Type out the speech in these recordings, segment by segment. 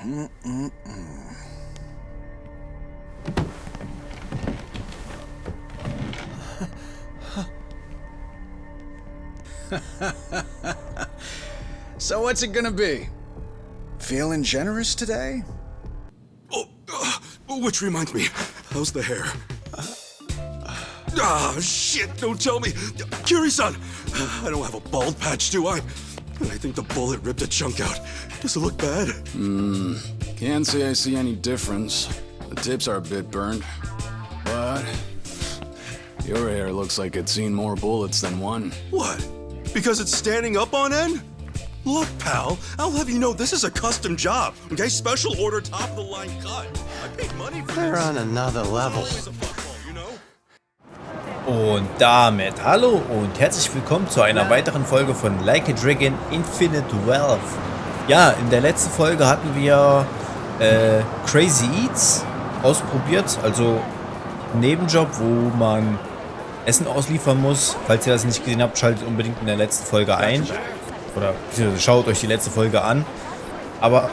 So what's it gonna be? Feeling generous today? Oh, which reminds me, how's the hair? Ah, shit, don't tell me. Kiryu-san, I don't have a bald patch, do I? And I think the bullet ripped a chunk out. Does it look bad? Can't say I see any difference. The tips are a bit burned. But your hair looks like it's seen more bullets than one. What? Because it's standing up on end? Look, pal, I'll have you know this is a custom job, okay? Special order, top-of-the-line cut. I paid money for They're this. on another level. Always a fuckball, you know? Und damit hallo und herzlich willkommen zu einer weiteren Folge von Like a Dragon Infinite Wealth. Ja, in der letzten Folge hatten wir Crazy Eats ausprobiert, also einen Nebenjob, wo man Essen ausliefern muss. Falls ihr das nicht gesehen habt, schaltet unbedingt in der letzten Folge ein. Oder schaut euch die letzte Folge an. Aber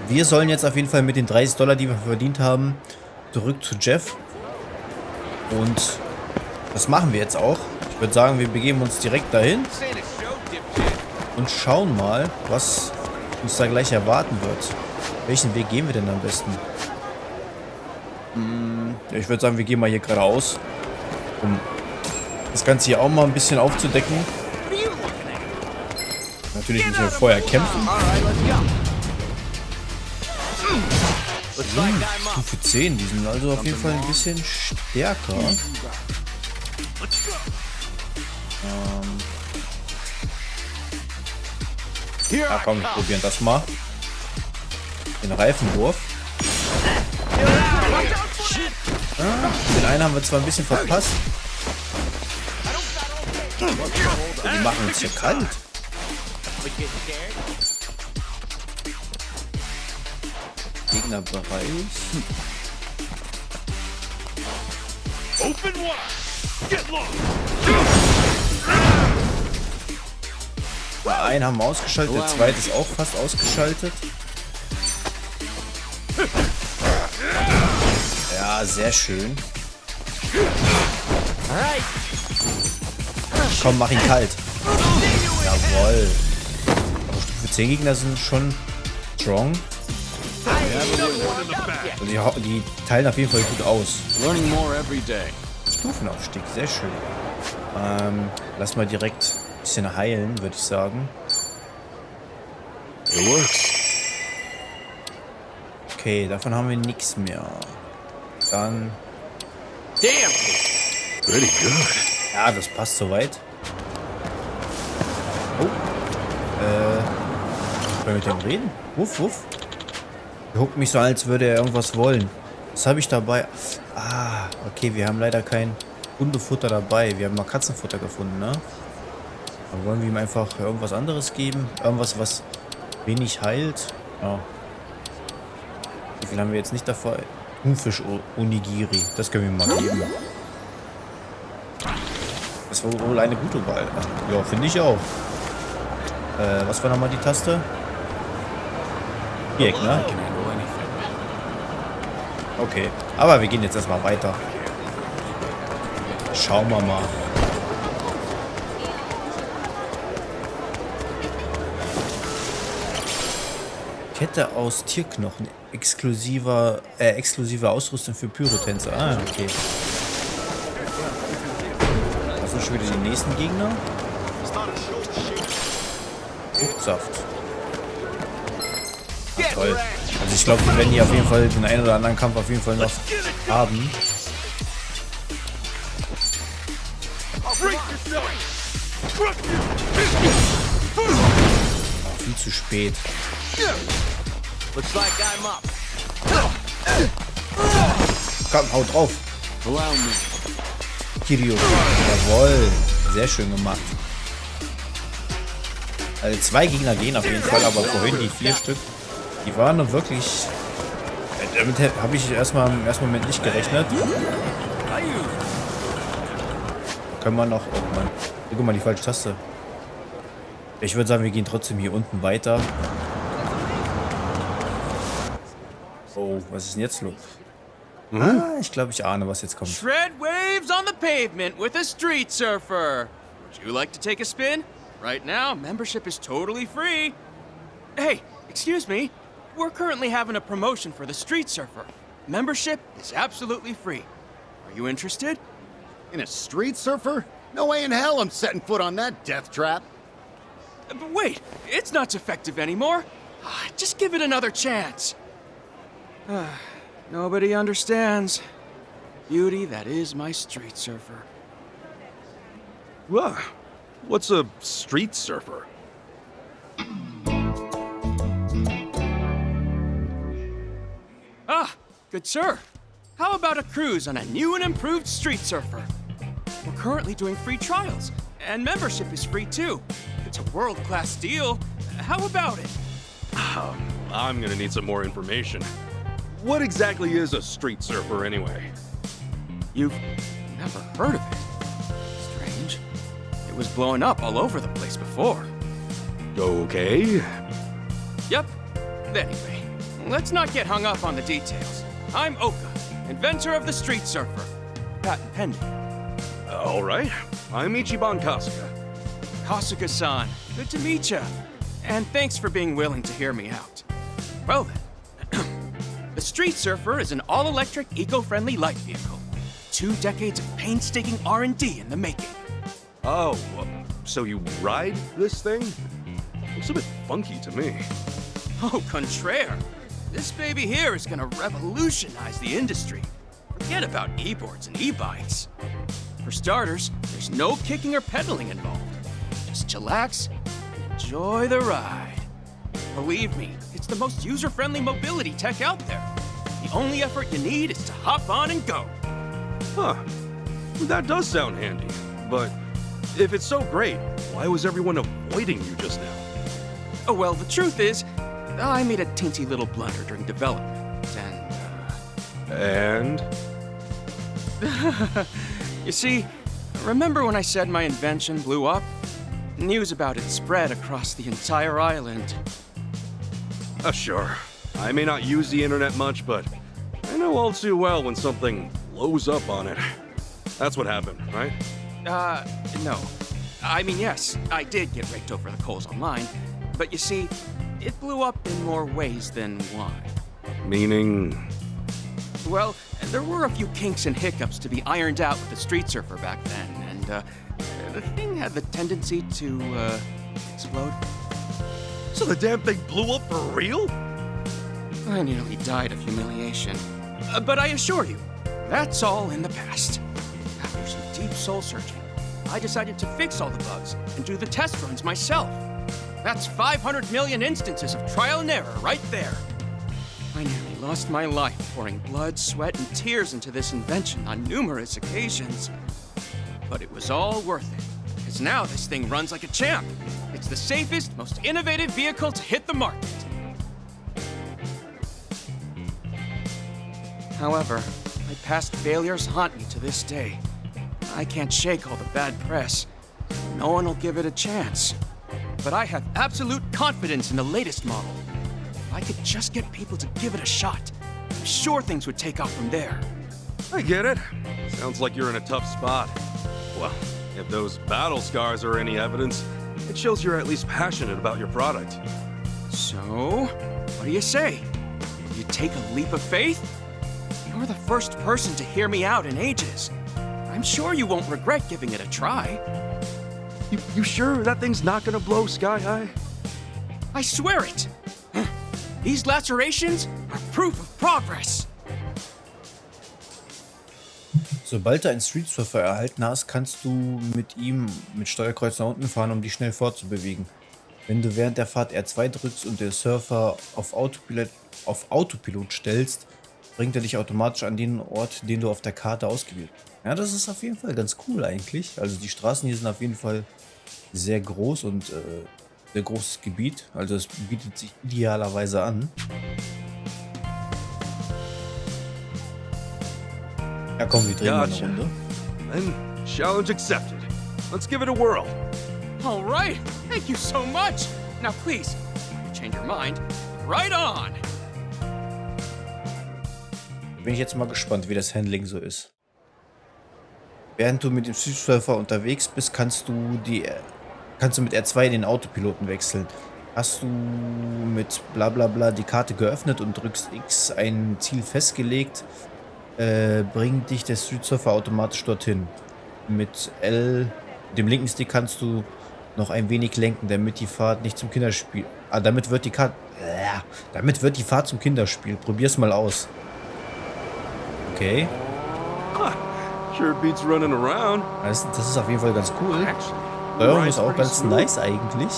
wir sollen jetzt auf jeden Fall mit den $30, die wir verdient haben, zurück zu Jeff. Und das machen wir jetzt auch. Ich würde sagen, wir begeben uns direkt dahin. Und schauen mal, was uns da gleich erwarten wird. Welchen Weg gehen wir denn am besten? Ich würde sagen, wir gehen mal hier geradeaus, um das Ganze hier auch mal ein bisschen aufzudecken. Natürlich müssen wir vorher kämpfen. Stufe 10, die sind also auf jeden Fall ein bisschen stärker. Ja komm, wir probieren das mal. Den Reifenwurf. Den einen haben wir zwar ein bisschen verpasst. Die machen uns hier kalt. Gegnerbereich. Der einen haben wir ausgeschaltet, der zweite ist auch fast ausgeschaltet. Ja, sehr schön. Komm, mach ihn kalt. Jawoll. Aber Stufe 10 Gegner sind schon strong. Also die teilen auf jeden Fall gut aus. Stufenaufstieg, sehr schön. Lass mal direkt ein bisschen heilen, würde ich sagen. Okay, davon haben wir nichts mehr. Dann. Ja, das passt soweit. Oh. Können wir mit dem reden? Wuff, wuff. Er guckt mich so an, als würde er irgendwas wollen. Was habe ich dabei? Ah, okay, wir haben leider kein Hundefutter dabei. Wir haben mal Katzenfutter gefunden, ne? Aber wollen wir ihm einfach irgendwas anderes geben? Irgendwas, was wenig heilt? Ja. Wie viel haben wir jetzt nicht davor? Thunfisch-Onigiri. Das können wir mal geben. Das war wohl eine gute Wahl. Ja, finde ich auch. Was war nochmal die Taste? Viereck, ne? Okay, aber wir gehen jetzt erstmal weiter. Schauen wir mal. Kette aus Tierknochen. Exklusive Ausrüstung für Pyrotänzer. Ah, okay. Das sind schon wieder die nächsten Gegner. Fruchtsaft. Ah, toll. Also ich glaube, wir werden hier auf jeden Fall den einen oder anderen Kampf auf jeden Fall noch haben. Oh, viel zu spät. Komm, haut drauf. Kiryu. Jawohl. Sehr schön gemacht. Also 2 Gegner gehen auf jeden Fall, aber vorhin die 4 Stück, die waren noch wirklich... Damit habe ich erstmal im ersten Moment nicht gerechnet. Können wir noch... Oh Mann. Guck mal, die falsche Taste. Ich würde sagen, wir gehen trotzdem hier unten weiter. Oh, was ist denn jetzt los? Ah, ich glaube, ich ahne, was jetzt kommt. Shred waves on the pavement with a street surfer. Would you like to take a spin? Right now, membership is totally free. Hey, excuse me. We're currently having a promotion for the street surfer. Membership is absolutely free. Are you interested? In a street surfer? No way in hell I'm setting foot on that death trap. But wait, it's not effective anymore. Just give it another chance. Nobody understands. Beauty that is my street surfer. What's a street surfer? Ah, good sir. How about a cruise on a new and improved street surfer? We're currently doing free trials, and membership is free too. It's a world-class deal. How about it? I'm gonna need some more information. What exactly is a street surfer anyway? You've never heard of it? Strange. It was blowing up all over the place before. Okay. Yep. Anyway, let's not get hung up on the details. I'm Oka, inventor of the street surfer. Patent pending. All right. I'm Ichiban Kasuga. Kasuga-san, good to meet ya. And thanks for being willing to hear me out. Well then, the Street Surfer is an all-electric, eco-friendly light vehicle. 2 decades of painstaking R&D in the making. Oh, so you ride this thing? Looks a bit funky to me. Oh, contraire. This baby here is gonna revolutionize the industry. Forget about e-boards and e-bikes. For starters, there's no kicking or pedaling involved. Just chillax and enjoy the ride. Believe me, it's the most user-friendly mobility tech out there. The only effort you need is to hop on and go. Huh. That does sound handy. But if it's so great, why was everyone avoiding you just now? Oh, well, the truth is, I made a teensy little blunder during development, And? You see, remember when I said my invention blew up? News about it spread across the entire island. Sure. I may not use the internet much, but I know all too well when something blows up on it. That's what happened, right? No. I mean, yes, I did get raked over the coals online, but you see, it blew up in more ways than one. Meaning? Well, there were a few kinks and hiccups to be ironed out with the Street Surfer back then, and the thing had the tendency to explode. So the damn thing blew up for real? I nearly died of humiliation. But I assure you, that's all in the past. After some deep soul searching, I decided to fix all the bugs and do the test runs myself. That's 500 million instances of trial and error right there. I nearly lost my life pouring blood, sweat, and tears into this invention on numerous occasions. But it was all worth it, because now this thing runs like a champ. It's the safest, most innovative vehicle to hit the market. However, my past failures haunt me to this day. I can't shake all the bad press. No one will give it a chance. But I have absolute confidence in the latest model. If I could just get people to give it a shot, I'm sure things would take off from there. I get it. Sounds like you're in a tough spot. Well, if those battle scars are any evidence, it shows you're at least passionate about your product. So, what do you say? Will you take a leap of faith? You're the first person to hear me out in ages. I'm sure you won't regret giving it a try. You sure that thing's not gonna blow sky high? I swear it! These lacerations are proof of progress. Sobald du einen Street Surfer erhalten hast, kannst du mit ihm mit Steuerkreuz nach unten fahren, um dich schnell fortzubewegen. Wenn du während der Fahrt R2 drückst und den Surfer auf Autopilot stellst, bringt er dich automatisch an den Ort, den du auf der Karte ausgewählt hast. Ja, das ist auf jeden Fall ganz cool eigentlich. Also die Straßen hier sind auf jeden Fall sehr groß und sehr großes Gebiet. Also es bietet sich idealerweise an. Ja komm, wir drehen mal eine Runde. Then, challenge accepted. Let's give it a whirl. All right, thank you so much. Now please, if you change your mind, right on. Bin ich jetzt mal gespannt, wie das Handling so ist. Während du mit dem Street Surfer unterwegs bist, kannst du mit R2 den Autopiloten wechseln. Hast du mit bla bla bla die Karte geöffnet und drückst X ein Ziel festgelegt, bringt dich der Street Surfer automatisch dorthin. Mit L, dem linken Stick, kannst du noch ein wenig lenken, damit die Fahrt nicht zum Kinderspiel. Damit wird die Fahrt zum Kinderspiel. Probier's mal aus. Okay. Sure beats running around. Das ist auf jeden Fall ganz cool. Steuerung ist auch ganz nice eigentlich.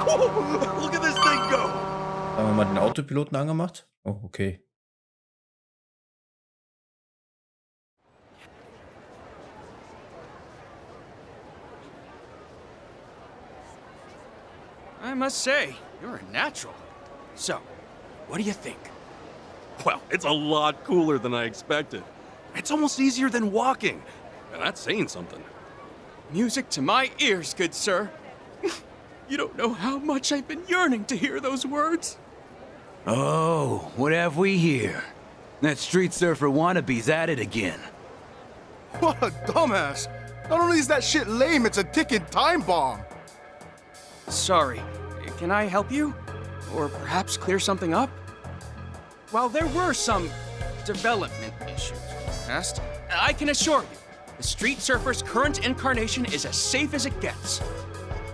Look at this thing go. Haben wir mal den Autopiloten angemacht? Oh, okay. I must say, you're a natural. So, what do you think? Well, it's a lot cooler than I expected. It's almost easier than walking. And that's saying something. Music to my ears, good sir. You don't know how much I've been yearning to hear those words. Oh, what have we here? That street surfer wannabe's at it again. What a dumbass! Not only is that shit lame, it's a ticking time bomb! Sorry, can I help you? Or perhaps clear something up? While there were some development issues in the past, I can assure you, the street surfer's current incarnation is as safe as it gets.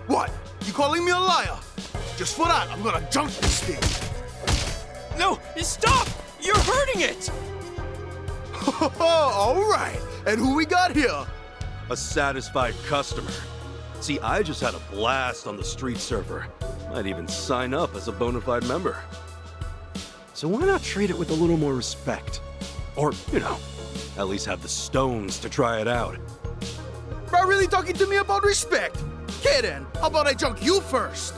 What? You calling me a liar? Just for that, I'm gonna junk this thing! No, stop! You're hurting it! Alright, and who we got here? A satisfied customer. See, I just had a blast on the street surfer. Might even sign up as a bona fide member. So why not treat it with a little more respect? Or, you know, at least have the stones to try it out. Bro, really talking to me about respect? Okay then, how about I junk you first?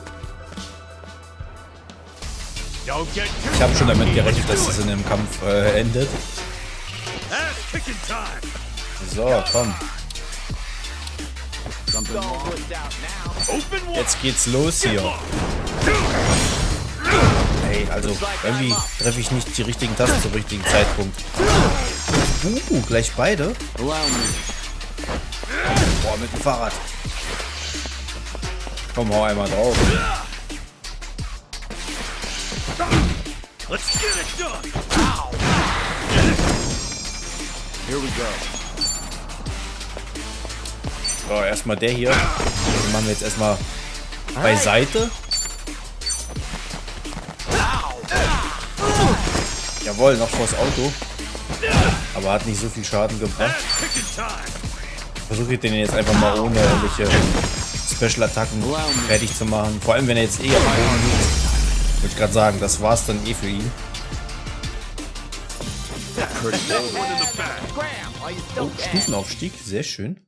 Don't get too Ich habe schon damit gerechnet, dass es in dem Kampf endet. So, komm. Jetzt geht's los hier. Hey, also irgendwie treffe ich nicht die richtigen Tasten zum richtigen Zeitpunkt. Gleich beide. Boah, mit dem Fahrrad. Komm, hau einmal drauf. Let's get it done. Here we go. So, erstmal der hier. Den machen wir jetzt erstmal beiseite. Jawohl, noch vors Auto. Aber hat nicht so viel Schaden gebracht. Versuche ich den jetzt einfach mal ohne irgendwelche Special-Attacken fertig zu machen. Vor allem, wenn er jetzt eh am Boden liegt. Wollte ich gerade sagen, das war's dann eh für ihn. Oh, Stufenaufstieg, sehr schön.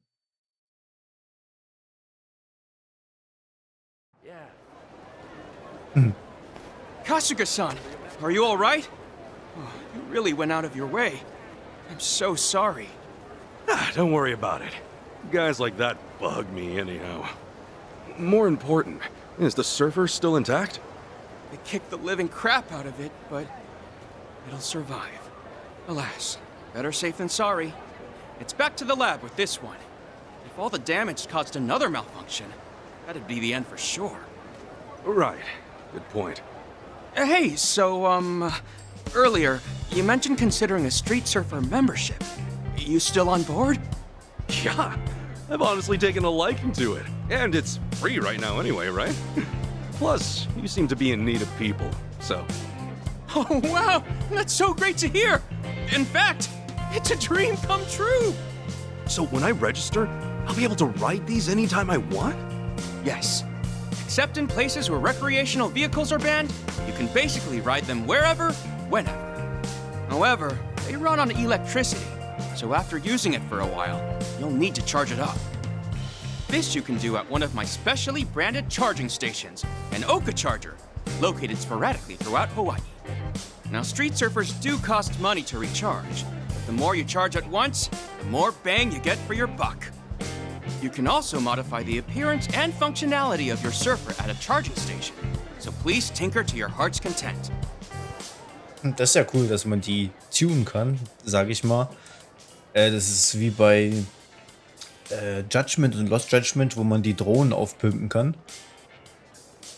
Kasuga-san, are you all right? Oh, you really went out of your way. I'm so sorry. Don't worry about it. Guys like that bug me anyhow. More important, is the surfer still intact? They kicked the living crap out of it, but it'll survive. Alas, better safe than sorry. It's back to the lab with this one. If all the damage caused another malfunction, that'd be the end for sure. Right. Good point. Hey, so, earlier, you mentioned considering a street surfer membership. You still on board? Yeah, I've honestly taken a liking to it. And it's free right now anyway, right? Plus, you seem to be in need of people, so... Oh, wow! That's so great to hear! In fact, it's a dream come true! So when I register, I'll be able to ride these anytime I want? Yes. Except in places where recreational vehicles are banned, you can basically ride them wherever, whenever. However, they run on electricity, so after using it for a while, you'll need to charge it up. This you can do at one of my specially branded charging stations, an Oka charger, located sporadically throughout Hawaii. Now, street surfers do cost money to recharge, but the more you charge at once, the more bang you get for your buck. You can also modify the appearance and functionality of your surfer at a charging station, so please tinker to your heart's content. Das ist ja cool, dass man die tunen kann, sage ich mal. Das ist wie bei Judgment und Lost Judgment, wo man die Drohnen aufpumpen kann.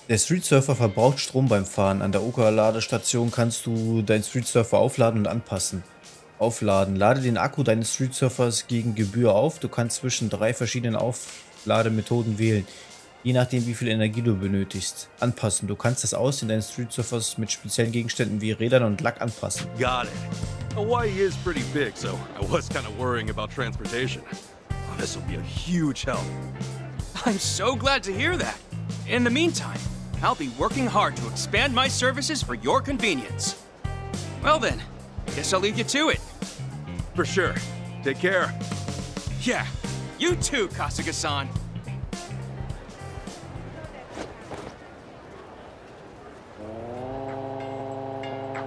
Der Street Surfer verbraucht Strom beim Fahren. An der OK-Ladestation kannst du deinen Street Surfer aufladen und anpassen. Aufladen. Lade den Akku deines Street Surfers gegen Gebühr auf. Du kannst zwischen 3 verschiedenen Auflademethoden wählen. Je nachdem, wie viel Energie du benötigst. Anpassen. Du kannst das Aussehen deines Street Surfers mit speziellen Gegenständen wie Rädern und Lack anpassen. Got it. Hawaii is pretty big, so I was kind of worrying about transportation. Oh, this will be a huge help. I'm so glad to hear that. In the meantime, I'll be working hard to expand my services for your convenience. Well then, guess I'll leave you to it. For sure. Take care. Yeah, you too, Kasuga-san.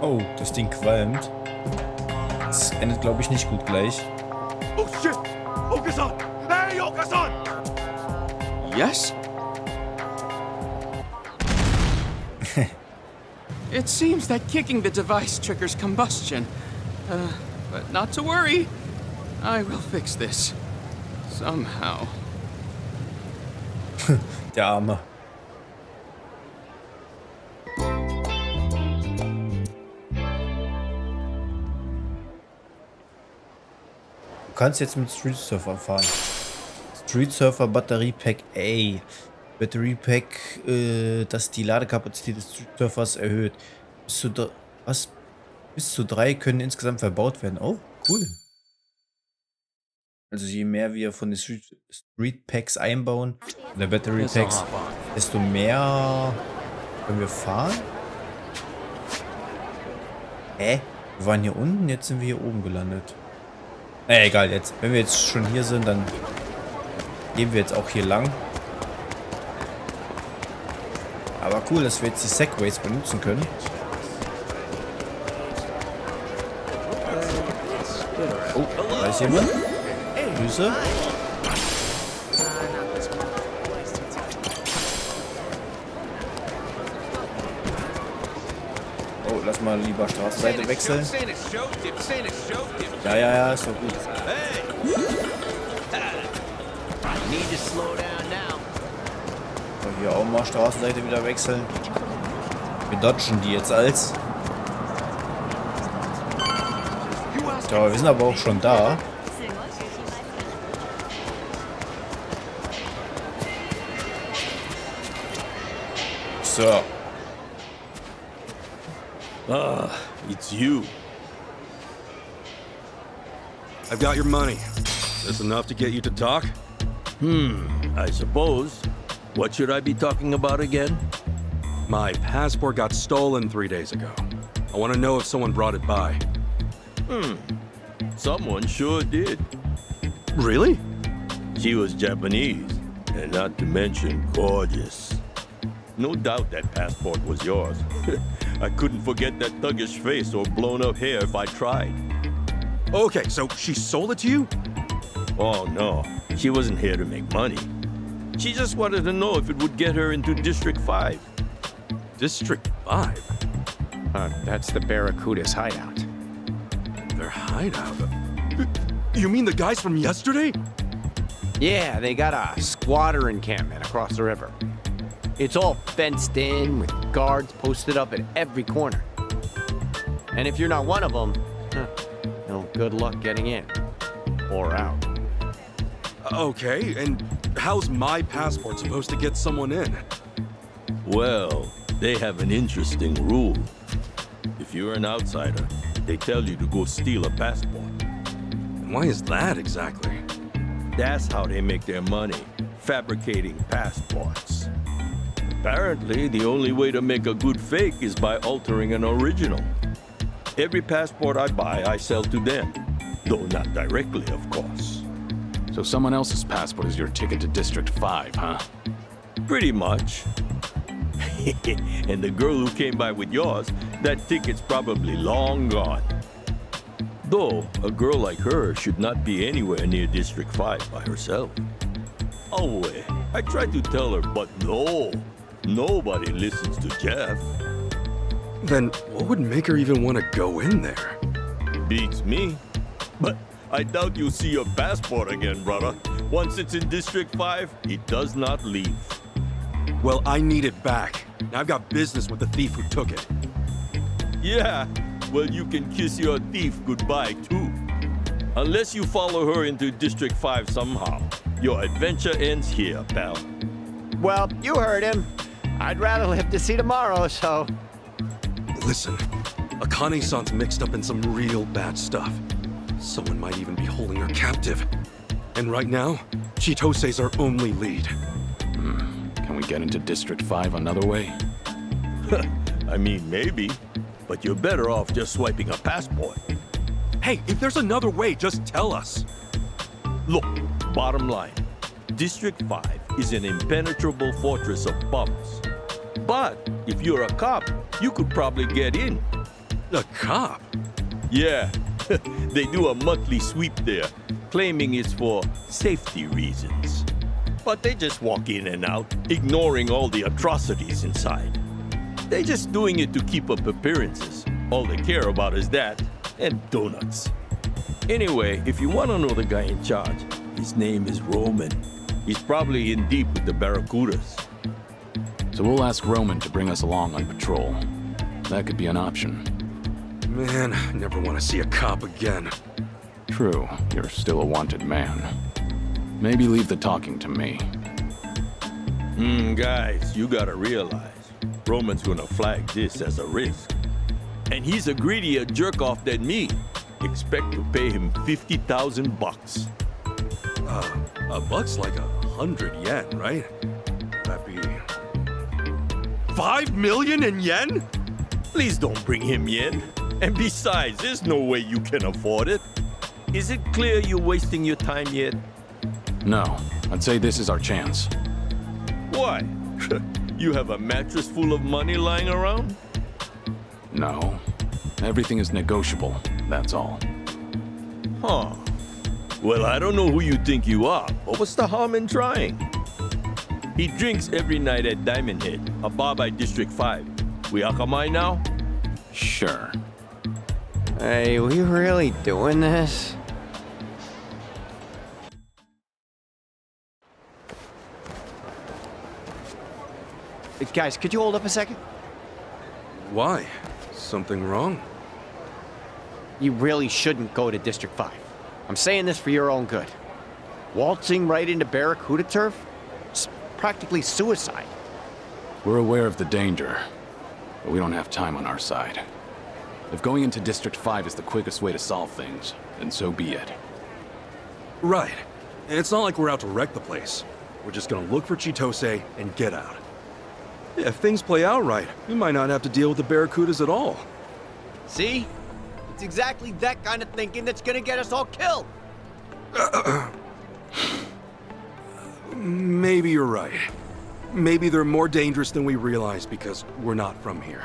Oh, das Ding qualmt. Das endet, glaube ich, nicht gut gleich. Oh shit! Okasan! Hey, Okasan! Yes? It seems that kicking the device triggers combustion. But not to worry. I will fix this. Somehow. Der Arme. Du kannst jetzt mit Street Surfer fahren. Street Surfer Batterie Pack A. Batterie Pack, das die Ladekapazität des Street Surfers erhöht. Bis zu 3 können insgesamt verbaut werden. Oh, cool. Also je mehr wir von den Street Packs einbauen, oder Battery Packs, desto mehr können wir fahren. Wir waren hier unten, jetzt sind wir hier oben gelandet. Egal, jetzt. Wenn wir jetzt schon hier sind, dann gehen wir jetzt auch hier lang. Aber cool, dass wir jetzt die Segways benutzen können. Oh, da ist jemand. Grüße. Oh, lass mal lieber Straßenseite wechseln. Ja, ist doch gut. So, hier auch mal Straßenseite wieder wechseln. Wir dodgen die jetzt als. Ja, wir sind aber auch schon da. So. Ah, it's you. I've got your money. Is this enough to get you to talk? I suppose. What should I be talking about again? My passport got stolen 3 days ago. I want to know if someone brought it by. Someone sure did. Really? She was Japanese, and not to mention gorgeous. No doubt that passport was yours. I couldn't forget that thuggish face or blown-up hair if I tried. Okay, so she sold it to you? Oh, no. She wasn't here to make money. She just wanted to know if it would get her into District 5. District 5? That's the Barracuda's hideout. Their hideout? You mean the guys from yesterday? Yeah, they got a squatter encampment across the river. It's all fenced in with guards posted up at every corner. And if you're not one of them, well, good luck getting in or out. Okay, and how's my passport supposed to get someone in? Well, they have an interesting rule. If you're an outsider, they tell you to go steal a passport. And why is that exactly? That's how they make their money, fabricating passports. Apparently, the only way to make a good fake is by altering an original. Every passport I buy, I sell to them. Though not directly, of course. So someone else's passport is your ticket to District 5, huh? Pretty much. And the girl who came by with yours, that ticket's probably long gone. Though, a girl like her should not be anywhere near District 5 by herself. Oh, I tried to tell her, but no. Nobody listens to Jeff. Then what would make her even want to go in there? Beats me. But I doubt you'll see your passport again, brother. Once it's in District 5, it does not leave. Well, I need it back. Now I've got business with the thief who took it. Yeah, well, you can kiss your thief goodbye, too. Unless you follow her into District 5 somehow. Your adventure ends here, pal. Well, you heard him. I'd rather live to see tomorrow, so... Listen, Akane-san's mixed up in some real bad stuff. Someone might even be holding her captive. And right now, Chitose's our only lead. Can we get into District 5 another way? I mean, maybe. But you're better off just swiping a passport. Hey, if there's another way, just tell us. Look, bottom line. District 5 is an impenetrable fortress of bums. But if you're a cop, you could probably get in. A cop? Yeah, they do a monthly sweep there, claiming it's for safety reasons. But they just walk in and out, ignoring all the atrocities inside. They're just doing it to keep up appearances. All they care about is that, and donuts. Anyway, if you want to know the guy in charge, his name is Roman. He's probably in deep with the Barracudas. So we'll ask Roman to bring us along on patrol. That could be an option. Man, I never want to see a cop again. True, you're still a wanted man. Maybe leave the talking to me. Guys, you gotta realize, Roman's gonna flag this as a risk. And he's a greedier jerk-off than me. Expect to pay him 50,000 bucks. A buck's like 100 yen, right? That'd be... 5 million in yen? Please don't bring him yen. And besides, there's no way you can afford it. Is it clear you're wasting your time yet? No, I'd say this is our chance. Why? You have a mattress full of money lying around? No, everything is negotiable, that's all. Huh. Well, I don't know who you think you are, but what's the harm in trying? He drinks every night at Diamond Head, a bar by District 5. We Akamai now? Sure. Hey, we really doing this? Guys, could you hold up a second? Why? Something wrong? You really shouldn't go to District 5. I'm saying this for your own good. Waltzing right into Barracuda turf? It's practically suicide. We're aware of the danger, but we don't have time on our side. If going into District 5 is the quickest way to solve things, then so be it. Right. It's not like we're out to wreck the place. We're just gonna look for Chitose and get out. Yeah, if things play out right, we might not have to deal with the Barracudas at all. See? It's exactly that kind of thinking that's gonna get us all killed. Maybe you're right. Maybe they're more dangerous than we realize because we're not from here.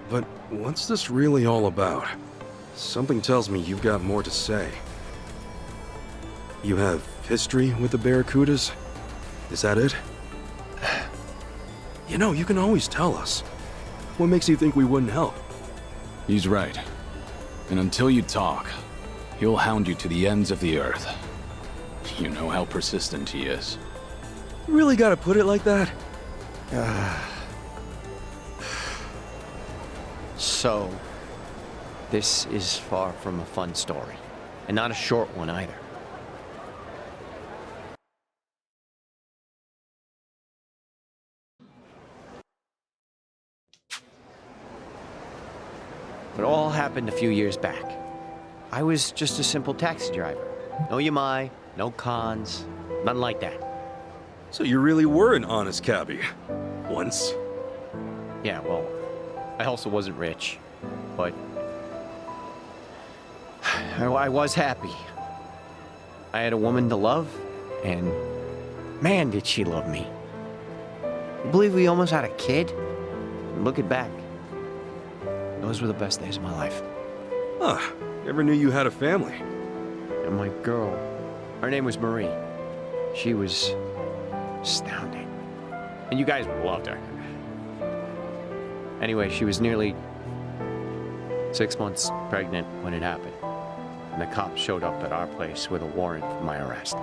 But what's this really all about? Something tells me you've got more to say. You have history with the Barracudas? Is that it? You know, you can always tell us. What makes you think we wouldn't help? He's right. And until you talk, he'll hound you to the ends of the earth. You know how persistent he is. You really gotta put it like that? So, this is far from a fun story. And not a short one either. It all happened a few years back. I was just a simple taxi driver. No yamai, no cons, nothing like that. So you really were an honest cabbie. Once. Yeah, well, I also wasn't rich, but I was happy. I had a woman to love, and man, did she love me. I believe we almost had a kid. Looking back, those were the best days of my life. Huh, never knew you had a family. And my girl, her name was Marie. She was astounding. And you guys loved her. Anyway, she was nearly 6 months pregnant when it happened. And the cops showed up at our place with a warrant for my arrest.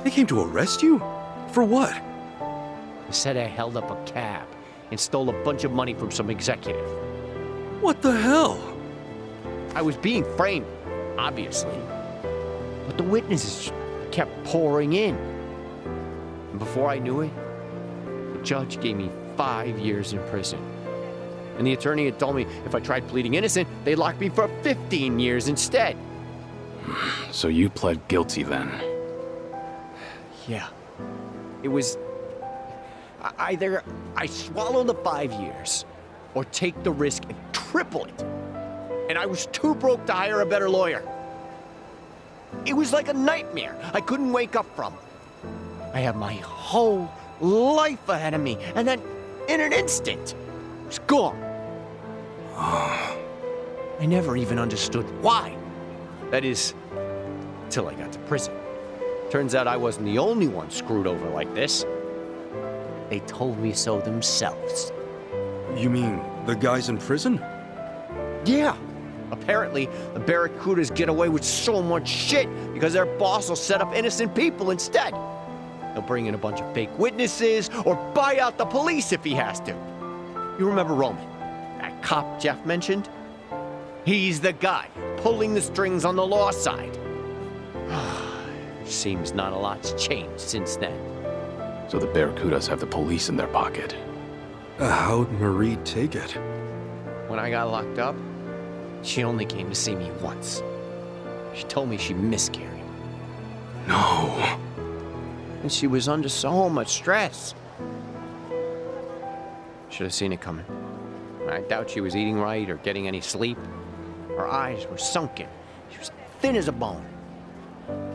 They came to arrest you? For what? They said I held up a cab and stole a bunch of money from some executive. What the hell? I was being framed, obviously. But the witnesses kept pouring in. And before I knew it, the judge gave me 5 years in prison. And the attorney had told me if I tried pleading innocent, they'd lock me for 15 years instead. So you pled guilty then? Yeah. It was either I swallow the 5 years or take the risk and triple it. And I was too broke to hire a better lawyer. It was like a nightmare I couldn't wake up from. I had my whole life ahead of me, and then in an instant, it was gone. I never even understood why. That is, till I got to prison. Turns out I wasn't the only one screwed over like this. They told me so themselves. You mean the guys in prison? Yeah. Apparently, the Barracudas get away with so much shit because their boss will set up innocent people instead. He'll bring in a bunch of fake witnesses or buy out the police if he has to. You remember Roman, that cop Jeff mentioned? He's the guy pulling the strings on the law side. Seems not a lot's changed since then. So the Barracudas have the police in their pocket. How'd Marie take it? When I got locked up, she only came to see me once. She told me she miscarried. No. And she was under so much stress. Should have seen it coming. I doubt she was eating right or getting any sleep. Her eyes were sunken. She was thin as a bone.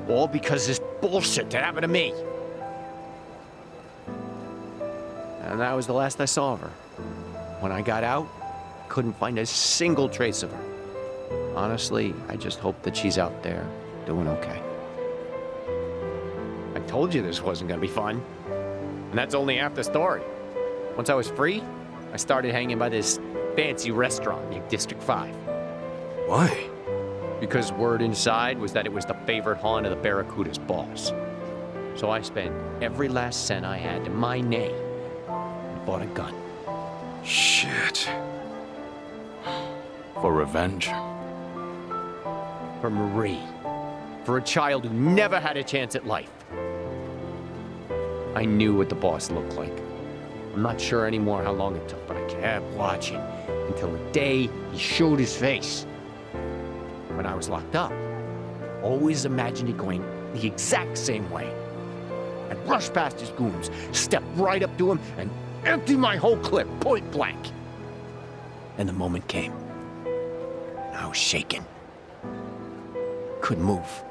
All because of this bullshit that happened to me. And that was the last I saw of her. When I got out, I couldn't find a single trace of her. Honestly, I just hope that she's out there doing okay. I told you this wasn't gonna be fun. And that's only half the story. Once I was free, I started hanging by this fancy restaurant near District 5. Why? Because word inside was that it was the favorite haunt of the Barracuda's boss. So I spent every last cent I had to my name and bought a gun. Shit. For revenge? For Marie. For a child who never had a chance at life. I knew what the boss looked like. I'm not sure anymore how long it took, but I kept watching until the day he showed his face. When I was locked up, I always imagined it going the exact same way. I'd rush past his goons, step right up to him, and empty my whole clip point blank. And the moment came. I was shaking. Couldn't move.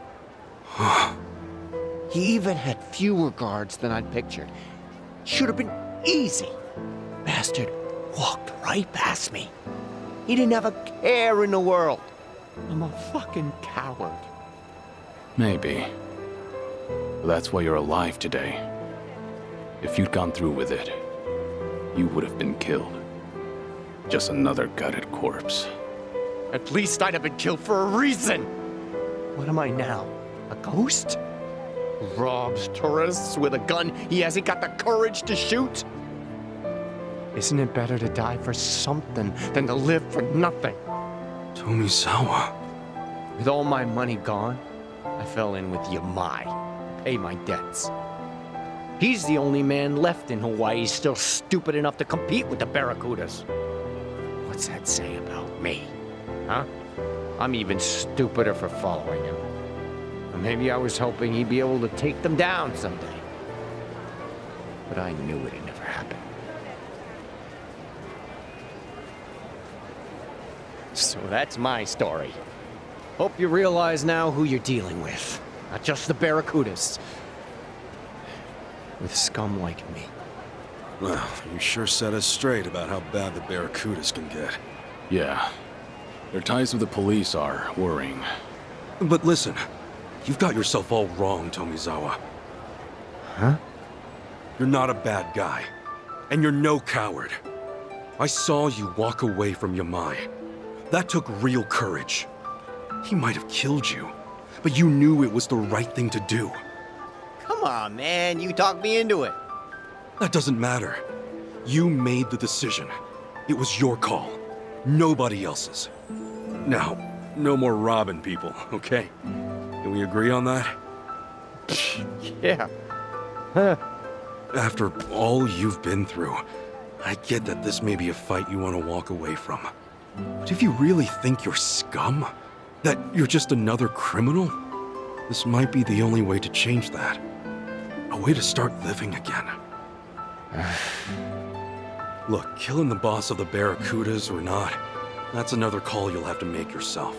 He even had fewer guards than I'd pictured. Should have been easy. Bastard walked right past me. He didn't have a care in the world. I'm a fucking coward. Maybe. But that's why you're alive today. If you'd gone through with it, you would have been killed. Just another gutted corpse. At least I'd have been killed for a reason. What am I now? A ghost? Who robs tourists with a gun he hasn't got the courage to shoot? Isn't it better to die for something than to live for nothing? Tomizawa. With all my money gone, I fell in with Yamai to pay my debts. He's the only man left in Hawaii still stupid enough to compete with the Barracudas. What's that say about me? Huh? I'm even stupider for following him. Or maybe I was hoping he'd be able to take them down someday. But I knew it'd never happen. So that's my story. Hope you realize now who you're dealing with. Not just the Barracudas. With scum like me. Well, you sure set us straight about how bad the Barracudas can get. Yeah. Their ties with the police are worrying. But listen, you've got yourself all wrong, Tomizawa. Huh? You're not a bad guy. And you're no coward. I saw you walk away from Yamai. That took real courage. He might have killed you, but you knew it was the right thing to do. Come on, man. You talked me into it. That doesn't matter. You made the decision. It was your call. Nobody else's. Now, no more robbing people, okay? Can we agree on that? Yeah. After all you've been through, I get that this may be a fight you want to walk away from. But if you really think you're scum, that you're just another criminal, this might be the only way to change that. A way to start living again. Look, killing the boss of the Barracudas or not, that's another call you'll have to make yourself.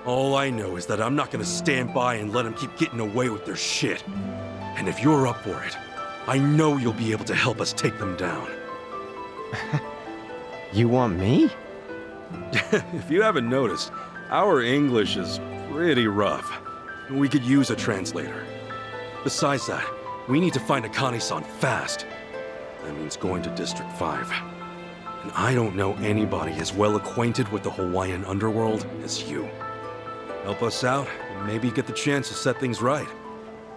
All I know is that I'm not gonna stand by and let them keep getting away with their shit. And if you're up for it, I know you'll be able to help us take them down. You want me? If you haven't noticed, our English is pretty rough. We could use a translator. Besides that, we need to find Akane-san fast. That means going to District 5. And I don't know anybody as well acquainted with the Hawaiian underworld as you. Help us out, and maybe get the chance to set things right.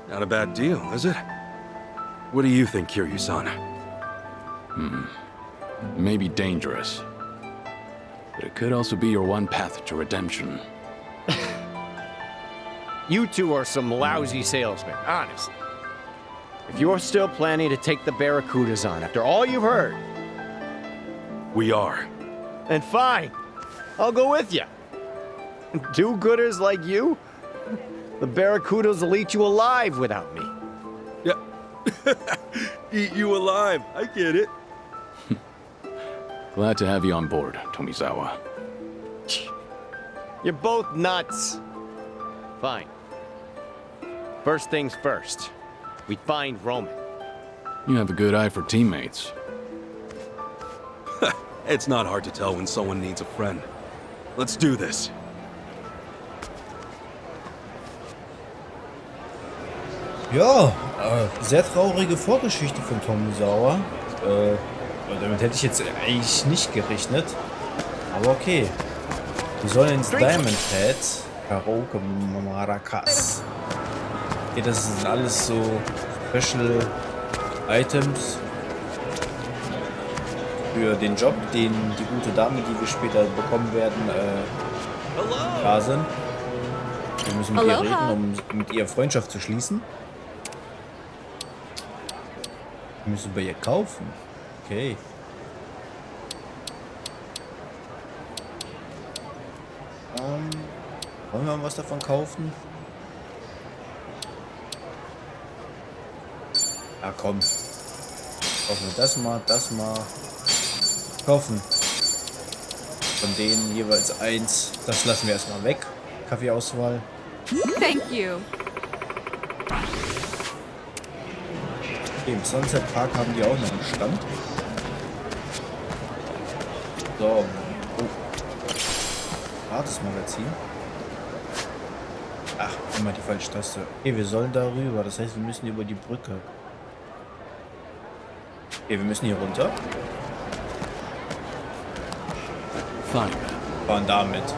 Not a bad deal, is it? What do you think, Kiryu-san? Maybe dangerous. But it could also be your one path to redemption. You two are some lousy salesmen, honestly. If you're still planning to take the Barracudas on after all you've heard, We are. then fine. I'll go with you. Do-gooders like you? The Barracudas will eat you alive without me. Yeah. Eat you alive. I get it. Glad to have you on board, Tomizawa. You're both nuts. Fine. First things first. We find Roman. You have a good eye for teammates. It's not hard to tell when someone needs a friend. Let's do this. Ja, sehr traurige Vorgeschichte von Tomizawa. Damit hätte ich jetzt eigentlich nicht gerechnet. Aber okay. Wir sollen ins Diamond Head. Karaoke Maracas. Okay, das sind alles so Special Items für den Job, den die gute Dame, die wir später bekommen werden, da sind. Wir müssen mit ihr reden, um mit ihr Freundschaft zu schließen. Wir müssen bei ihr kaufen. Okay. Wollen wir mal was davon kaufen? Ja, komm. Kaufen wir das mal, das mal. Kaufen. Von denen jeweils eins. Das lassen wir erstmal weg. Kaffeeauswahl. Thank you. Okay, im Sunset Park haben die auch noch einen Stand. So. Oh. Hartes Magazin. Ach, immer die falsche Taste. Okay, wir sollen darüber. Das heißt, wir müssen über die Brücke. Okay, wir müssen hier runter. Fine. Fahren damit. Auf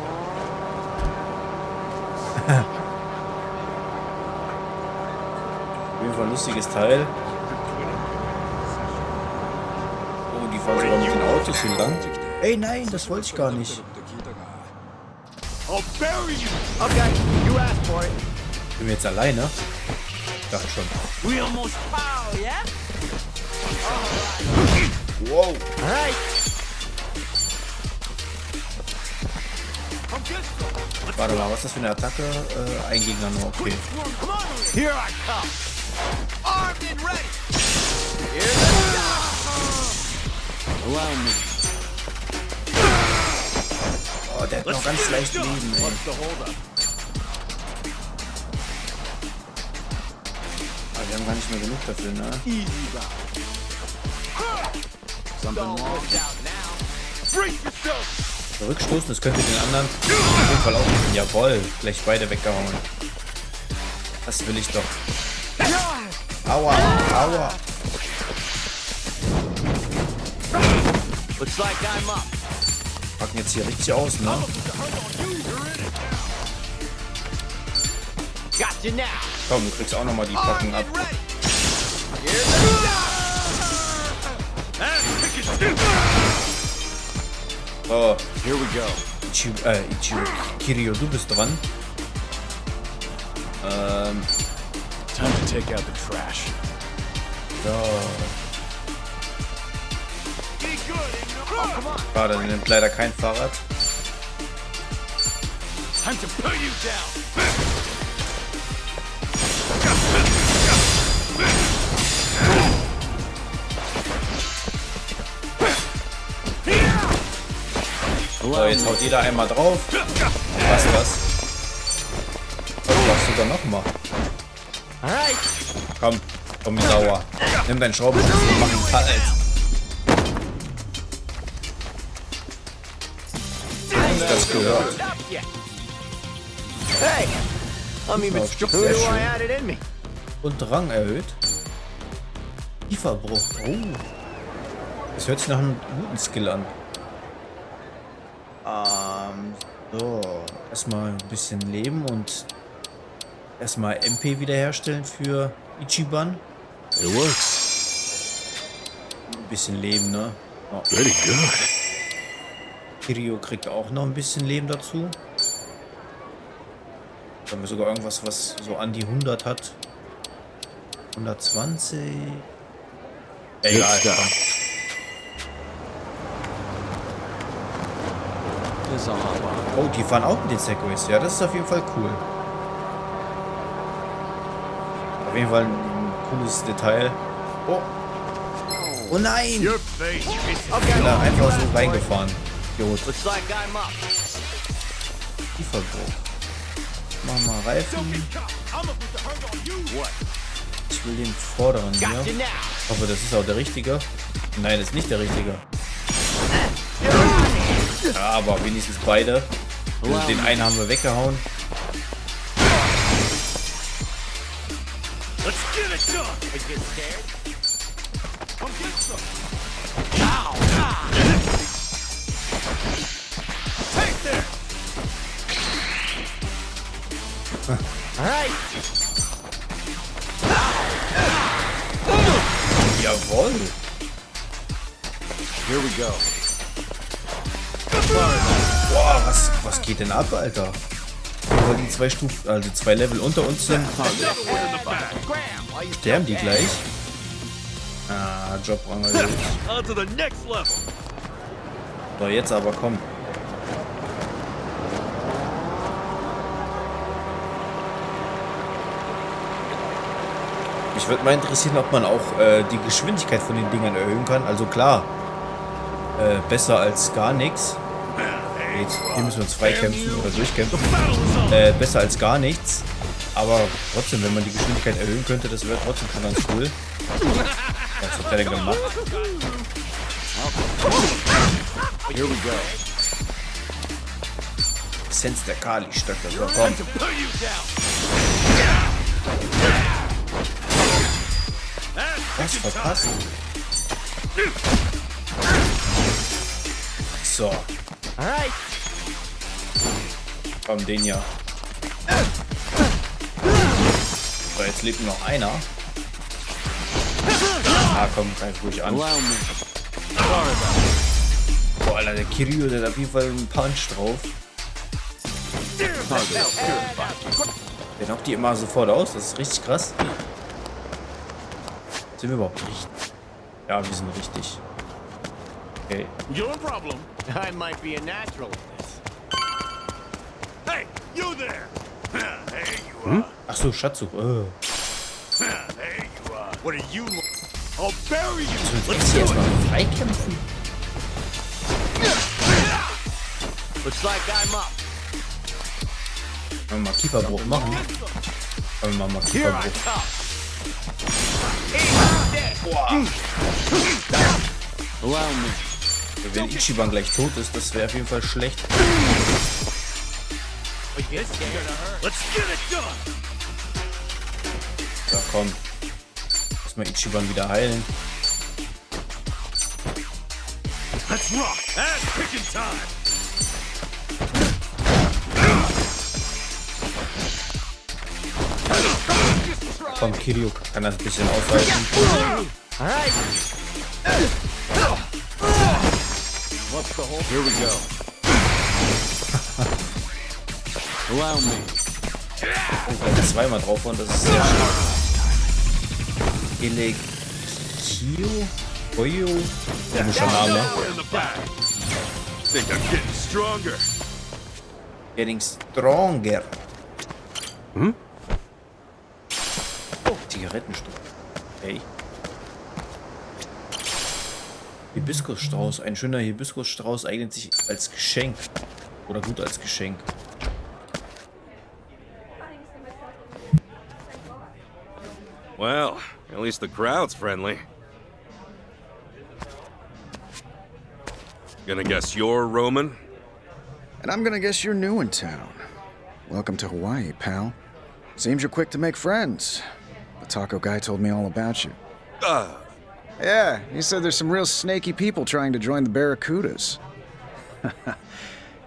jeden Fall ein lustiges Teil. Oh, die fahren sogar mit den Autos hier lang. Ey, nein, das wollte ich gar nicht. Okay, you asked for it. Sind wir jetzt alleine? Ich dachte schon. We almost foul, yeah? Wow. Alright. Warte mal, was ist das für eine Attacke? Ein Gegner nur, okay. Here I come. Armed and ready. Allow me. Oh, der hat noch ganz leicht Leben, ey. Aber wir haben gar nicht mehr genug dafür, ne? Zurückstoßen, das könnte den anderen auf jeden Fall auch machen. Jawohl, gleich beide weggehauen. Das will ich doch. Aua, aua. Looks like I'm up. Packen jetzt hier richtig aus, ne? Got you now. Komm, du kriegst auch nochmal die Packung ab. So. Here we go. Kiryu, du bist dran. Time to take out the trash. So. Schade, der nimmt leider kein Fahrrad. Time to put you down. So, jetzt haut jeder einmal drauf. Was das? Oh, du darfst sogar noch mal. Komm, komm, sauer. Nimm deinen Schraubenschlüssel und mach ihn kalt. Das gehört. Hey, I'm even Sehr who I schön. had it in me. Und Rang erhöht. Kieferbruch. Oh. Das hört sich nach einem guten Skill an. So. Erstmal ein bisschen leben und erstmal MP wiederherstellen für Ichiban. It works. Ein bisschen Leben, ne? Oh. Pretty good. Kiryu kriegt auch noch ein bisschen Leben dazu. Da haben wir sogar irgendwas, was so an die 100 hat. 120. Egal. Oh, die fahren auch mit den Segways. Ja, das ist auf jeden Fall cool. Auf jeden Fall ein cooles Detail. Oh. Oh nein! Da einfach so reingefahren. Idiot. Looks like I'm up. Kieferbruch. Machen wir Reifen. Ich will den vorderen hier. Got you now. Ich hoffe, das ist auch der richtige. Nein, das ist nicht der richtige. Ja, aber wenigstens beide. Also den einen haben wir weggehauen. Let's get it done. I get scared. Come get some. Take there. Alright. Jawohl. Here we go. Boah, was geht denn ab, Alter? Weil die 2 Stufen, also 2 Level unter uns sind, sterben die gleich. Ah, Jobrang erhöht. On to the next level. So, jetzt aber komm. Mich würde mal interessieren, ob man auch die Geschwindigkeit von den Dingern erhöhen kann. Also klar, besser als gar nichts. Hier müssen wir uns freikämpfen oder durchkämpfen. Besser als gar nichts. Aber trotzdem, wenn man die Geschwindigkeit erhöhen könnte, das wäre trotzdem schon ganz cool. Was hat der denn gemacht? Here we go. Essenz der Kali-Stöcke. So, komm. Was verpasst? So. Alright. Komm, den ja. So, jetzt lebt nur noch einer. Ah, komm, greif ruhig an. Boah, Alter, der Kiryu, der hat auf jeden Fall einen Punch drauf. Der knockt die immer sofort aus, das ist richtig krass. Sind wir überhaupt richtig? Ja, wir sind richtig. Okay. You're a problem. I might be a natural at this. Hey, you there. There you are. Ach so, Schatzsuch. There you are. What are you? I'll bury you. Sollen wir jetzt hier erstmal freikämpfen? Looks like I'm up. Wollen wir mal Kieferbruch machen? Wollen wir mal Here I Kieferbruch. come. Allow me. Wenn Ichiban gleich tot ist, das wäre auf jeden Fall schlecht. Let's get it done. So, komm. Lass mal Ichiban wieder heilen. Let's rock! Ass kicking time! Komm, Kiryu kann das ein bisschen aufhalten. Alright. What's the whole? Here we go. Allow me. Oh, zweimal drauf und das ist sehr schön. Koyo? Komischer Name. Think I'm getting stronger. Getting stronger. Hm? Oh, Zigarettenstummel. Hey. Hibiskusstrauß. Ein schöner Hibiskusstrauß eignet sich als Geschenk. Oder gut als Geschenk. Well, at least the crowd's friendly. Gonna guess you're Roman? And I'm gonna guess you're new in town. Welcome to Hawaii, pal. Seems you're quick to make friends. The taco guy told me all about you. Yeah, he said there's some real snaky people trying to join the Barracudas.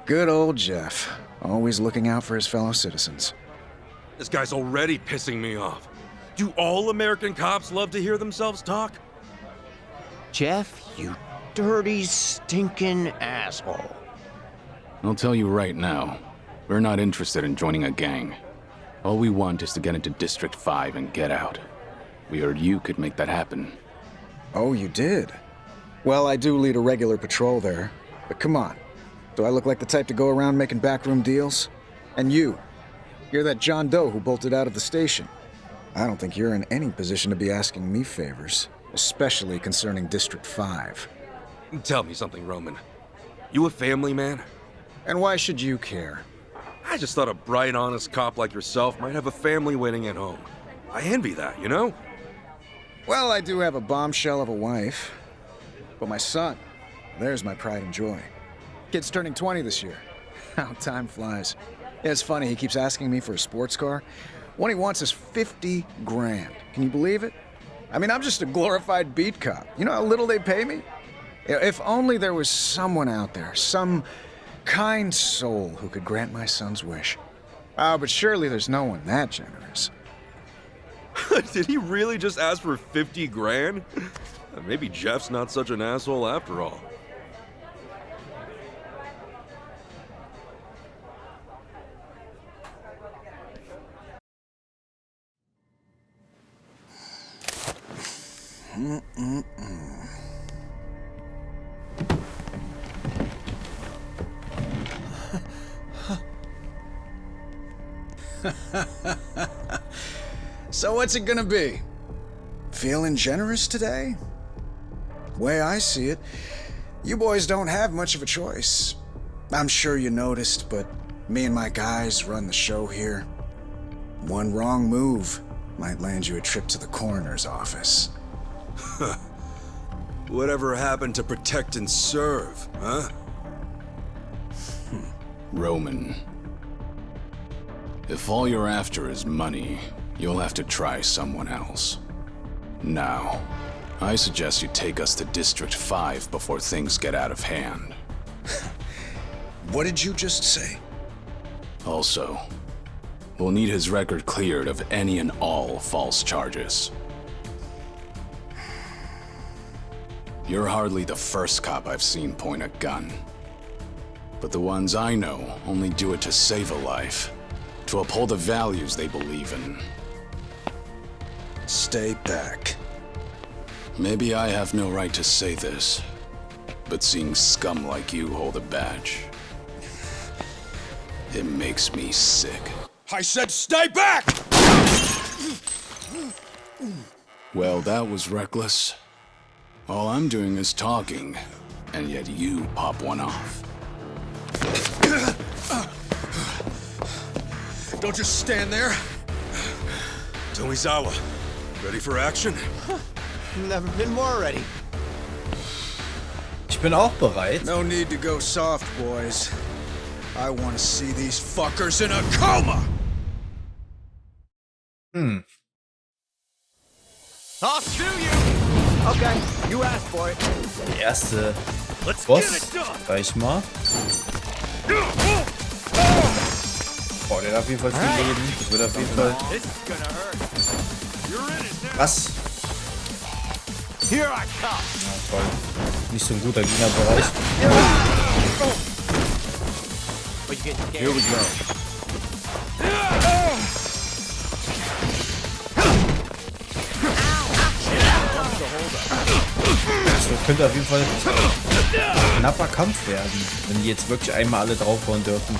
Good old Jeff, always looking out for his fellow citizens. This guy's already pissing me off. Do all American cops love to hear themselves talk? Jeff, you dirty, stinking asshole. I'll tell you right now, we're not interested in joining a gang. All we want is to get into District 5 and get out. We heard you could make that happen. Oh, you did? Well, I do lead a regular patrol there. But come on, do I look like the type to go around making backroom deals? And you're that John Doe who bolted out of the station. I don't think you're in any position to be asking me favors, especially concerning District 5. Tell me something, Roman. You a family man? And why should you care? I just thought a bright, honest cop like yourself might have a family waiting at home. I envy that, you know? Well, I do have a bombshell of a wife. But my son, there's my pride and joy. Kid's turning 20 this year. How time flies. Yeah, it's funny, he keeps asking me for a sports car. What he wants is 50 grand. Can you believe it? I mean, I'm just a glorified beat cop. You know how little they pay me? If only there was someone out there, some kind soul who could grant my son's wish. Oh, but surely there's no one that generous. Did he really just ask for 50 grand? Maybe Jeff's not such an asshole after all. So what's it gonna be? Feeling generous today? The way I see it, you boys don't have much of a choice. I'm sure you noticed, but me and my guys run the show here. One wrong move might land you a trip to the coroner's office. Whatever happened to protect and serve, huh? Roman. If all you're after is money, you'll have to try someone else. Now, I suggest you take us to District 5 before things get out of hand. What did you just say? Also, we'll need his record cleared of any and all false charges. You're hardly the first cop I've seen point a gun. But the ones I know only do it to save a life, to uphold the values they believe in. Stay back. Maybe I have no right to say this, but seeing scum like you hold a badge, it makes me sick. I said stay back! Well, that was reckless. All I'm doing is talking, and yet you pop one off. Don't just stand there. Tomizawa, ready for action? Never been more ready. Ich bin auch bereit. No need to go soft, boys. I want to see these fuckers in a coma! I'll sue you! Okay, you asked for it. Der erste Boss, gleich mal. Boah, der hat auf jeden Fall viel Leben. Das wird auf jeden Fall... Was? Ja, toll. Nicht so ein guter Gegnerbereich. Here we go. Das könnte auf jeden Fall ein knapper Kampf werden, wenn die jetzt wirklich einmal alle draufhauen dürfen.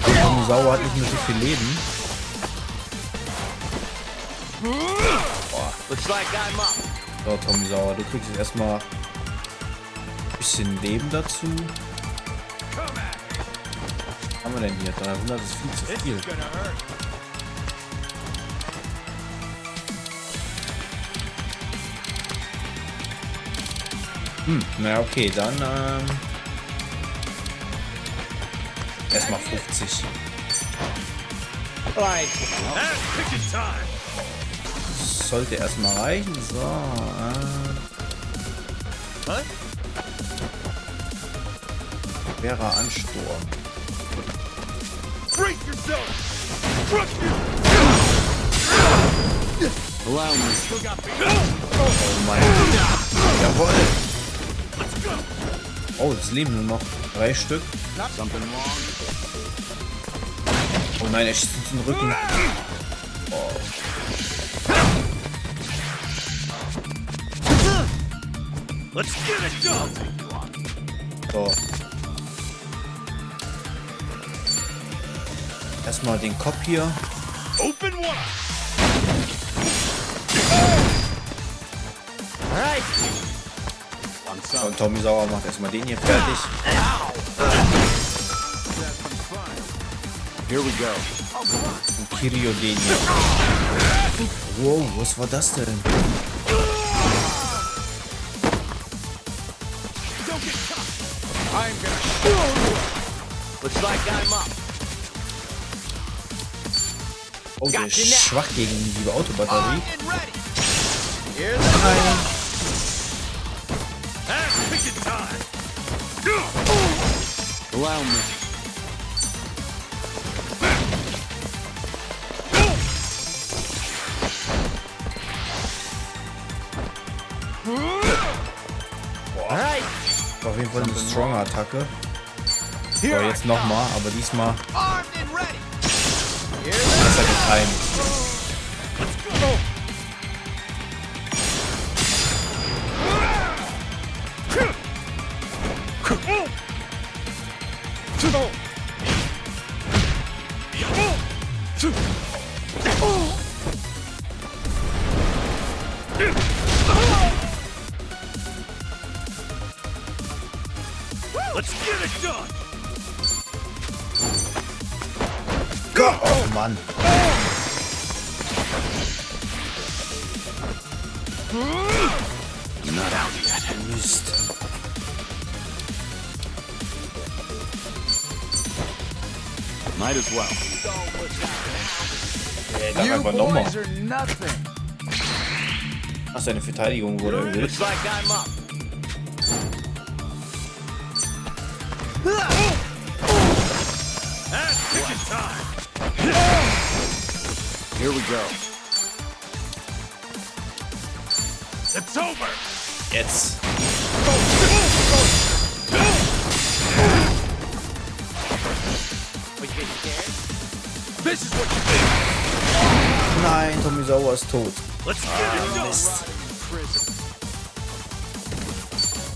Tommy Sauer hat nicht mehr so viel Leben. Boah. So, Tommy Sauer, du kriegst jetzt erstmal ein bisschen Leben dazu. Was haben wir denn hier? 300 ist viel zu viel. Na okay, dann erstmal 50. Sollte erstmal reichen. So. Schwerer Ansturm. Oh mein Gott. Jawohl. Oh, das leben nur noch 3 Stück. Oh nein, er schießt uns in den Rücken. Oh. So. Erstmal den Kopf hier. Und Tommy Sauer macht erstmal den hier fertig. Here we go. Und Kiryu den hier. Wow, was war das denn? Oh, der ist schwach gegen die Autobatterie. Allow me. Auf jeden Fall eine stronger Attacke. So, jetzt nochmal, aber diesmal besser getimt. Oh Mann. Not out yet. Mist. Might as well. Dann einfach nochmal. Ach, seine Verteidigung wurde erhöht. Here we go. It's over. Jetzt. This is what you think. Nein, Tommy Sauer ist tot. Let's get it done. Mist.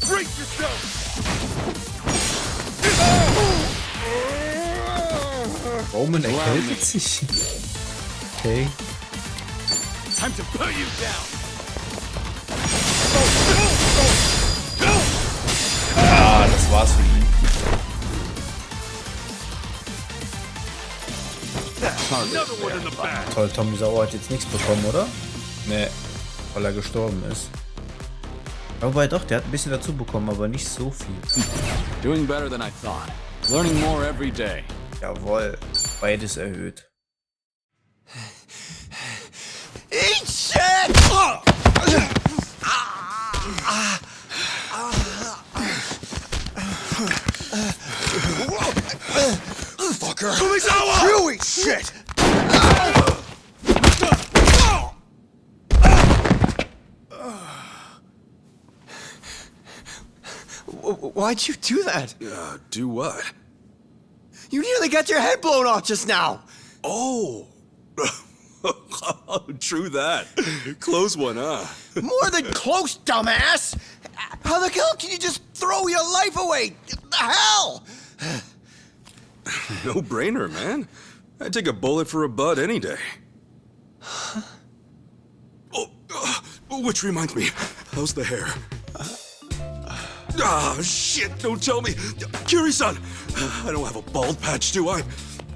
Brace yourself. Roman erkältet sich. Okay. Time to put you down. Ah, das war's für ihn. Another one in the back. Toll, Tommy Sauer hat jetzt nichts bekommen, oder? Ne, weil er gestorben ist. Wobei doch, der hat ein bisschen dazu bekommen, aber nicht so viel. Doing better than I thought. Learning more every day. Jawohl, beides erhöht. Eat shit! Fucker! You eat shit! Why'd you do that? Do what? You nearly got your head blown off just now. Oh. True that. Close one, huh? More than close, dumbass! How the hell can you just throw your life away? The hell? No brainer, man. I'd take a bullet for a bud any day. Which reminds me, how's the hair? Shit, don't tell me. Kiryu-san, I don't have a bald patch, do I?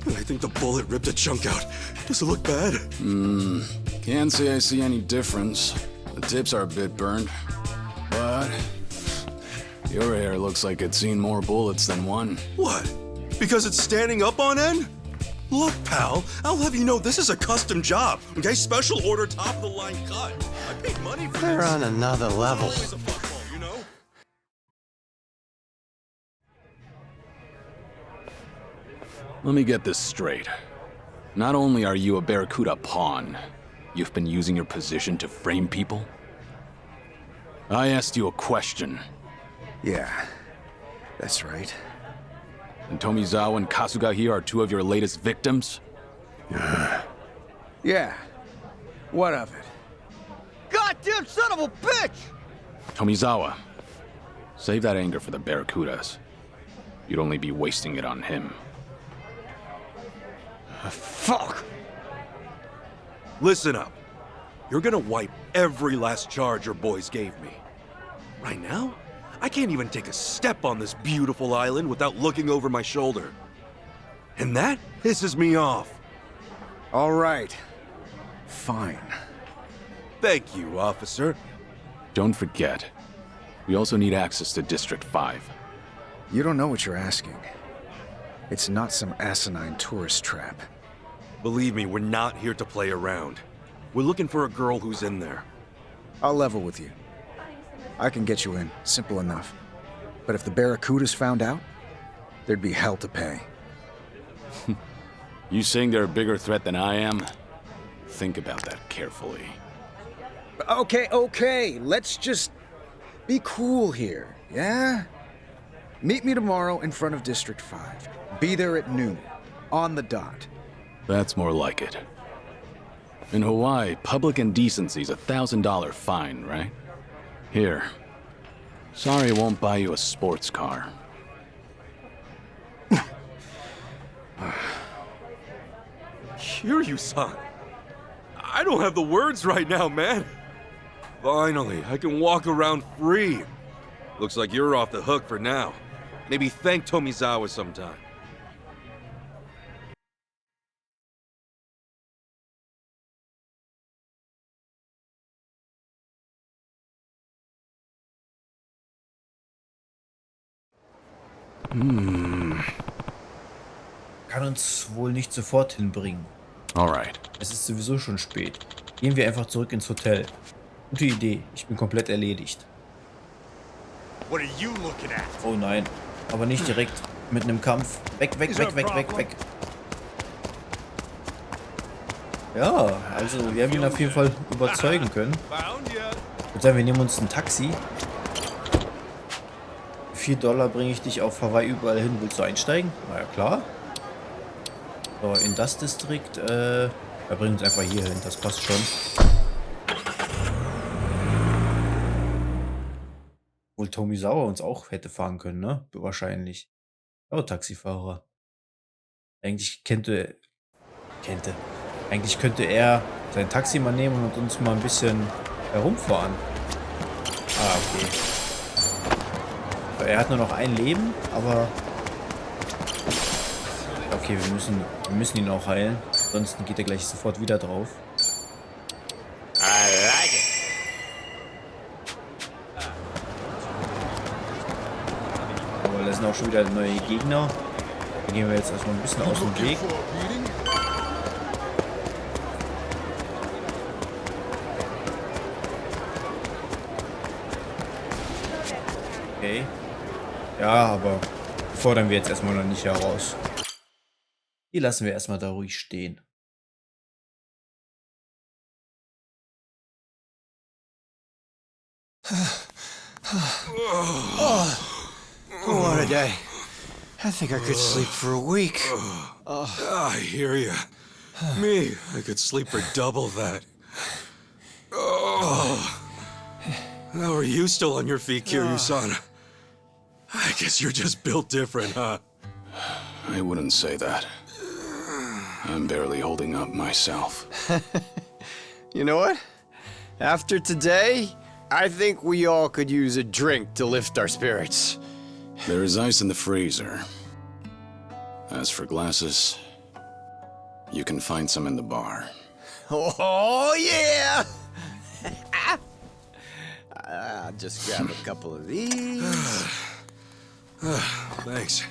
I think the bullet ripped a chunk out. Does it look bad? Can't say I see any difference. The tips are a bit burned. But your hair looks like it's seen more bullets than one. What? Because it's standing up on end? Look, pal, I'll have you know this is a custom job, okay? Special order, top-of-the-line cut. I paid money for They're this. on another level. Always a fuckball, you know? Let me get this straight. Not only are you a Barracuda pawn, you've been using your position to frame people? I asked you a question. Yeah, that's right. And Tomizawa and Kasuga here are two of your latest victims? Yeah. What of it? Goddamn son of a bitch! Tomizawa, save that anger for the Barracudas. You'd only be wasting it on him. Fuck! Listen up. You're gonna wipe every last charge your boys gave me. Right now, I can't even take a step on this beautiful island without looking over my shoulder. And that pisses me off. All right. Fine. Thank you, officer. Don't forget, we also need access to District 5. You don't know what you're asking. It's not some asinine tourist trap. Believe me, we're not here to play around. We're looking for a girl who's in there. I'll level with you. I can get you in, simple enough. But if the Barracudas found out, there'd be hell to pay. You saying they're a bigger threat than I am? Think about that carefully. Okay, let's just be cool here, yeah? Meet me tomorrow in front of District 5. Be there at noon, on the dot. That's more like it. In Hawaii, public indecency's $1,000 fine, right? Here. Sorry I won't buy you a sports car. Kiryu-san. I don't have the words right now, man. Finally, I can walk around free. Looks like you're off the hook for now. Maybe thank Tomizawa sometime. Kann uns wohl nicht sofort hinbringen. Alright. Es ist sowieso schon spät. Gehen wir einfach zurück ins Hotel. Gute Idee. Ich bin komplett erledigt. What are you looking at? Oh nein. Aber nicht direkt mit einem Kampf. Weg, weg, weg, weg, weg, weg. Ja, also wir haben ihn auf jeden Fall überzeugen können. Ich würde sagen, wir nehmen uns ein Taxi. $4 bringe ich dich auf Hawaii überall hin. Willst du einsteigen? Na ja, klar. So, in das Distrikt. Er bringt uns einfach hier hin. Das passt schon. Wohl Tomizawa uns auch hätte fahren können, ne? Wahrscheinlich. Oh, Taxifahrer. Eigentlich Eigentlich könnte er sein Taxi mal nehmen und uns mal ein bisschen herumfahren. Ah, okay. Er hat nur noch ein Leben, aber... Okay, wir müssen ihn auch heilen. Ansonsten geht er gleich sofort wieder drauf. I like it. Aber da sind auch schon wieder neue Gegner. Da gehen wir jetzt erstmal ein bisschen aus dem Weg. Okay. Ja, aber fordern wir jetzt erstmal noch nicht heraus. Die lassen wir erstmal da ruhig stehen. What a day. I think I could sleep for a week. I hear you. Me, I could sleep for double that. Oh. How are you still on your feet, Kiryu-san? I guess you're just built different, huh? I wouldn't say that. I'm barely holding up myself. You know what? After today, I think we all could use a drink to lift our spirits. There is ice in the freezer. As for glasses, you can find some in the bar. Oh, yeah! I'll just grab a couple of these. Thanks.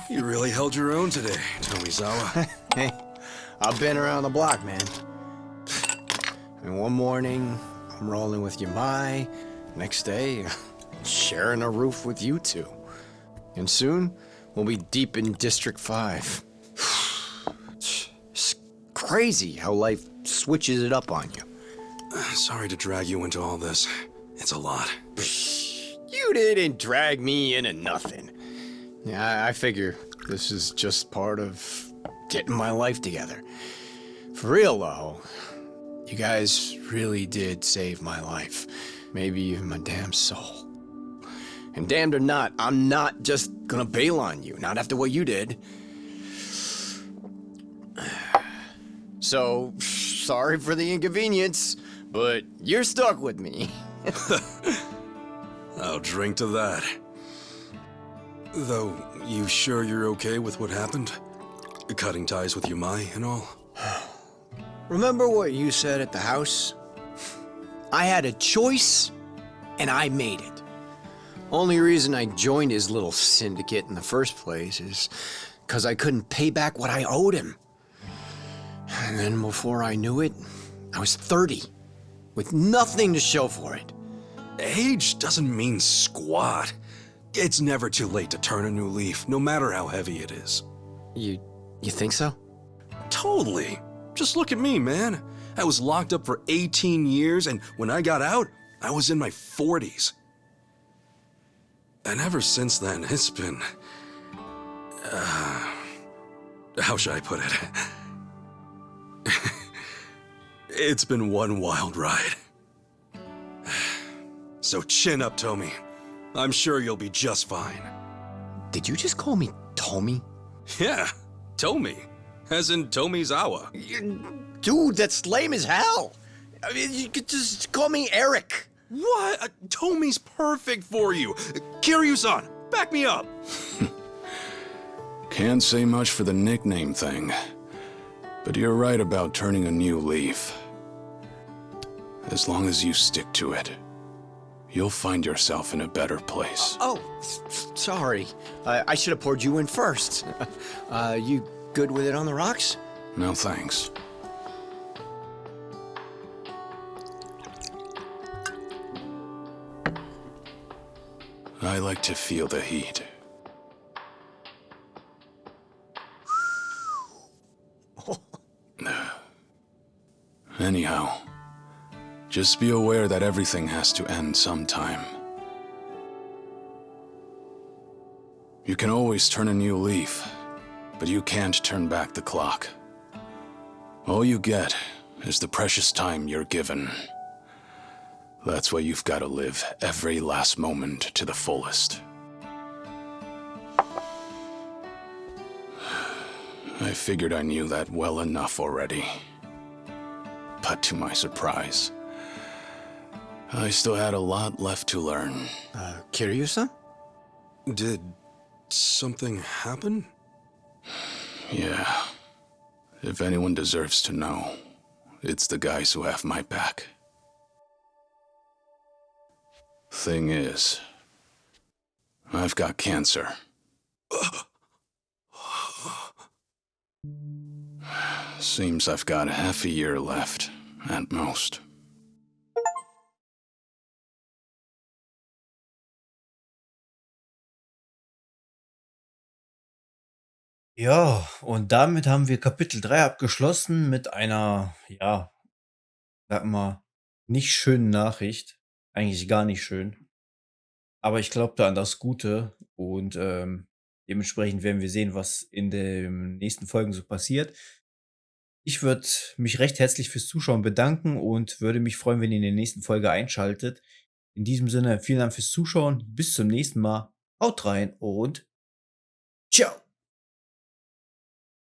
You really held your own today, Tomizawa. Hey, I've been around the block, man. And one morning, I'm rolling with Yamai. Next day, sharing a roof with you two. And soon, we'll be deep in District 5. It's crazy how life switches it up on you. Sorry to drag you into all this. It's a lot. You didn't drag me into nothing. Yeah, I figure this is just part of getting my life together. For real, though, you guys really did save my life. Maybe even my damn soul. And damned or not, I'm not just gonna bail on you, not after what you did. So, sorry for the inconvenience, but you're stuck with me. I'll drink to that. Though, you sure you're okay with what happened? Cutting ties with Yamai and all? Remember what you said at the house? I had a choice, and I made it. Only reason I joined his little syndicate in the first place is because I couldn't pay back what I owed him. And then before I knew it, I was 30, with nothing to show for it. Age doesn't mean squat. It's never too late to turn a new leaf, no matter how heavy it is. You think so? Totally. Just look at me, man. I was locked up for 18 years, and when I got out, I was in my 40s. And ever since then, it's been... how should I put it? It's been one wild ride. So chin up, Tomi. I'm sure you'll be just fine. Did you just call me Tomi? Yeah, Tomi. As in Tomizawa. Dude, that's lame as hell. I mean, you could just call me Eric. What? Tomi's perfect for you. Kiryu-san, back me up. Can't say much for the nickname thing, but you're right about turning a new leaf. As long as you stick to it, you'll find yourself in a better place. Sorry. I should have poured you in first. You good with it on the rocks? No thanks. I like to feel the heat. Anyhow, just be aware that everything has to end sometime. You can always turn a new leaf, but you can't turn back the clock. All you get is the precious time you're given. That's why you've got to live every last moment to the fullest. I figured I knew that well enough already. But to my surprise, I still had a lot left to learn. Kiryu-san? Did something happen? Yeah. If anyone deserves to know, it's the guys who have my back. Thing is, I've got cancer. Seems I've got half a year left, at most. Ja, und damit haben wir Kapitel 3 abgeschlossen mit einer, ja, sag mal, nicht schönen Nachricht. Eigentlich gar nicht schön. Aber ich glaube da an das Gute und dementsprechend werden wir sehen, was in den nächsten Folgen so passiert. Ich würde mich recht herzlich fürs Zuschauen bedanken und würde mich freuen, wenn ihr in der nächsten Folge einschaltet. In diesem Sinne, vielen Dank fürs Zuschauen. Bis zum nächsten Mal. Haut rein und ciao.